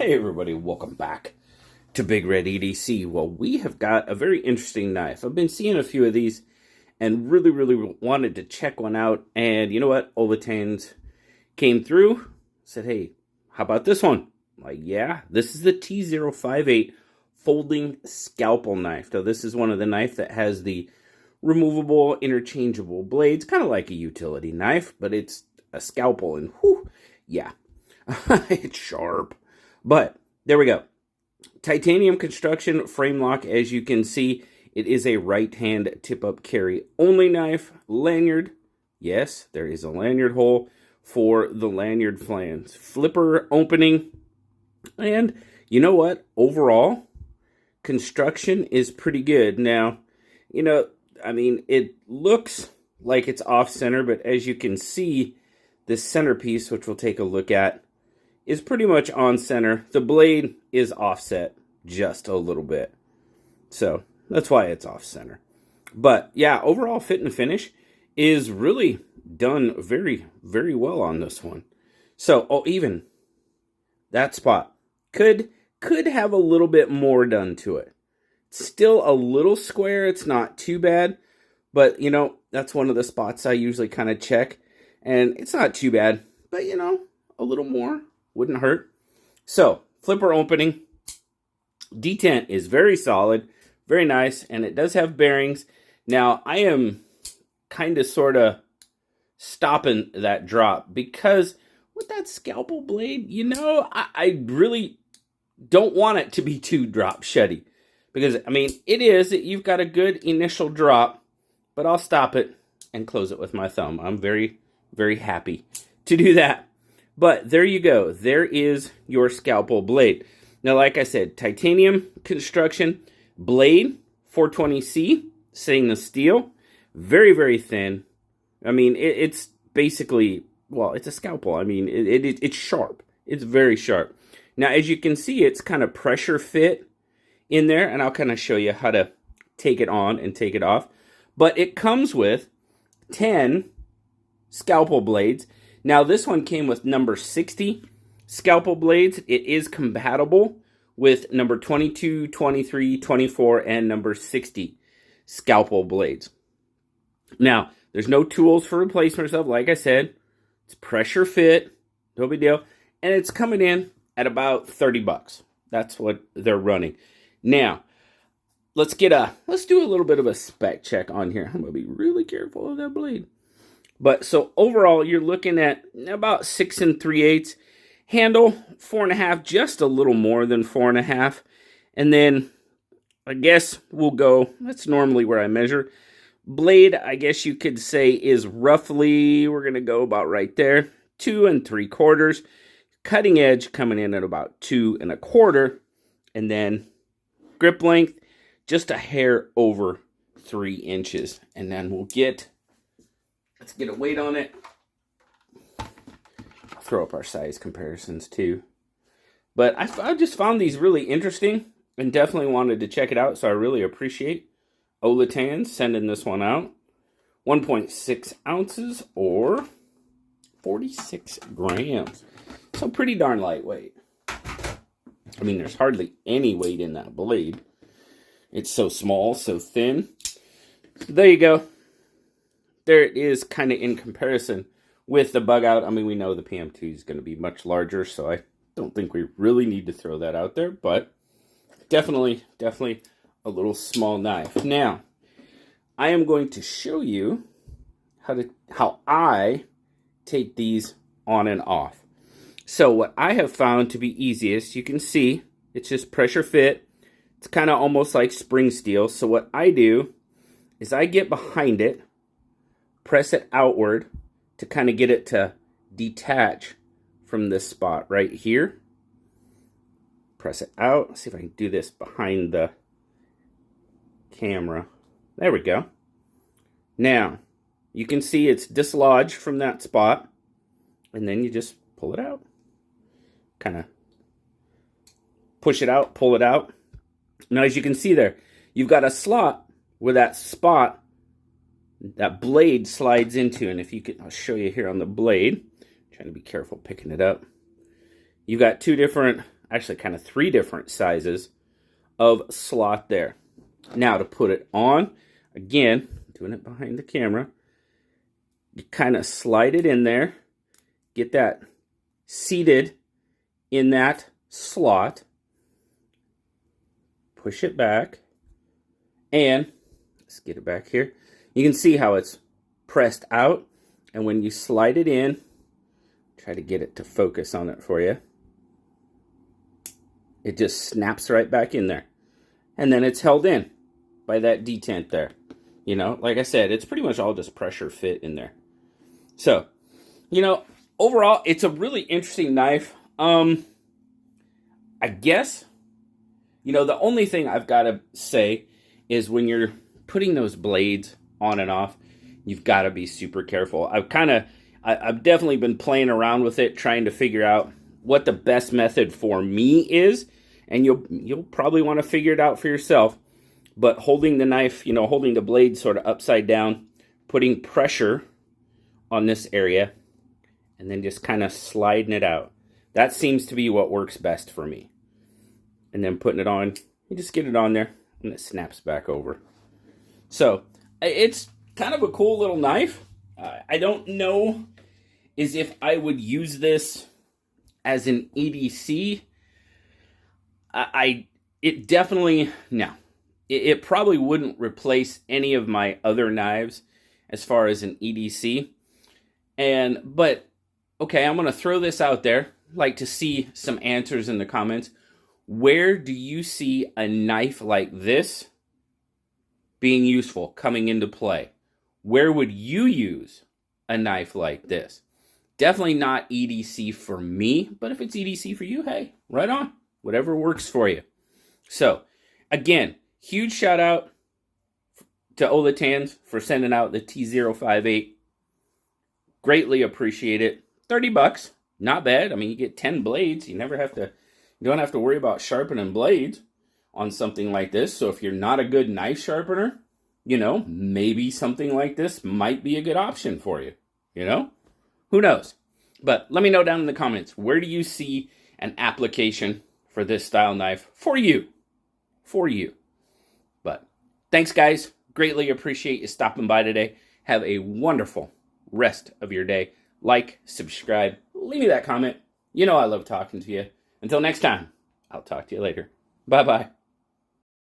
Hey everybody, welcome back to BigRedEDC. Well, we have got a very interesting knife. I've been seeing a few of these and really wanted to check one out. And you know what? Olatans came through, said, hey, how about this one? I'm like, yeah, this is the T058 folding scalpel knife. Now, this is one of the knife that has the removable interchangeable blades, kind of like a utility knife, but it's a scalpel and whew, yeah, it's sharp. But there we go. Titanium construction frame lock. As you can see, it is a right-hand tip-up carry only knife. Lanyard. Yes, there is a lanyard hole for the lanyard flange. Flipper opening. And you know what? Overall, construction is pretty good. Now, you know, I mean, it looks like it's off-center, but as you can see, this centerpiece, which we'll take a look at, is pretty much on center. The blade is offset just a little bit. So that's why it's off center. But yeah, overall fit and finish is really done very well on this one. So, oh, even that spot could have a little bit more done to it. Still a little square. It's not too bad. But, you know, that's one of the spots I usually kind of check. And it's not too bad. But, you know, a little more wouldn't hurt. So, flipper opening. Detent is very solid, very nice, and it does have bearings. Now, I am kind of sort of stopping that drop because with that scalpel blade, you know, I really don't want it to be too drop sheddy. Because, I mean, you've got a good initial drop, but I'll stop it and close it with my thumb. I'm very happy to do that. But there you go. There is your scalpel blade. Now, like I said, titanium construction, blade, 420C, stainless steel, very thin. I mean, it's basically, well, it's a scalpel. I mean, it's sharp. It's very sharp. Now, as you can see, it's kind of pressure fit in there, and I'll kind of show you how to take it on and take it off. But it comes with 10 scalpel blades. Now, this one came with number 60 scalpel blades. It is compatible with number 22, 23, 24, and number 60 scalpel blades. Now, there's no tools for replacement stuff. Like I said, it's pressure fit, no big deal. And it's coming in at about 30 bucks. That's what they're running. Now, let's do a little bit of a spec check on here. I'm going to be really careful of that blade. But so overall, you're looking at about 6 3/8. Handle, 4.5, just a little more than 4.5. And then, I guess we'll go, that's normally where I measure. Blade, I guess you could say, is roughly, we're going to go about right there, 2 3/4. Cutting edge coming in at about 2 1/4. And then grip length, just a hair over 3 inches. And then let's get a weight on it. I'll throw up our size comparisons too. But I just found these really interesting and definitely wanted to check it out. So I really appreciate Olatans sending this one out. 1.6 ounces or 46 grams. So pretty darn lightweight. I mean, there's hardly any weight in that blade. It's so small, so thin. So there you go. There it is, kind of in comparison with the bug out. I mean, we know the PM2 is going to be much larger, so I don't think we really need to throw that out there, but definitely a little small knife. Now, I am going to show you how I take these on and off. So what I have found to be easiest, you can see, it's just pressure fit. It's kind of almost like spring steel. So what I do is I get behind it, press it outward to kind of get it to detach from this spot right here. Press it out. Let's see if I can do this behind the camera. There we go. Now, you can see it's dislodged from that spot. And then you just pull it out. Kind of push it out, pull it out. Now, as you can see there, you've got a slot where that spot, that blade slides into. And if you could, I'll show you here on the blade. I'm trying to be careful picking it up. You've got two different actually kind of 3 different sizes of slot there. Now to put it on, again, doing it behind the camera, you kind of slide it in there, get that seated in that slot, push it back, and let's get it back here. You can see how it's pressed out, and when you slide it in, try to get it to focus on it for you, it just snaps right back in there. And then it's held in by that detent there. You know, like I said, it's pretty much all just pressure fit in there. So, you know, overall, it's a really interesting knife. I guess, you know, the only thing I've got to say is when you're putting those blades on and off, you've got to be super careful. I've definitely been playing around with it, trying to figure out what the best method for me is, and you'll probably want to figure it out for yourself. But holding the knife, you know, holding the blade sort of upside down, putting pressure on this area, and then just kind of sliding it out. That seems to be what works best for me. And then putting it on, you just get it on there, and it snaps back over. So, it's kind of a cool little knife. I don't know is if I would use this as an EDC. It definitely, no. It probably wouldn't replace any of my other knives as far as an EDC. But, okay, I'm going to throw this out there. I'd like to see some answers in the comments. Where do you see a knife like this being useful, coming into play? Where would you use a knife like this? Definitely not EDC for me, but if it's EDC for you, hey, right on. Whatever works for you. So, again, huge shout out to Olatanz for sending out the T058. Greatly appreciate it. $30, not bad. I mean, you get 10 blades. You don't have to worry about sharpening blades on something like this. So if you're not a good knife sharpener, you know, maybe something like this might be a good option for you. You know, who knows? But let me know down in the comments, where do you see an application for this style knife for you? But thanks, guys. Greatly appreciate you stopping by today. Have a wonderful rest of your day. Like, subscribe, leave me that comment. You know I love talking to you. Until next time, I'll talk to you later. Bye-bye.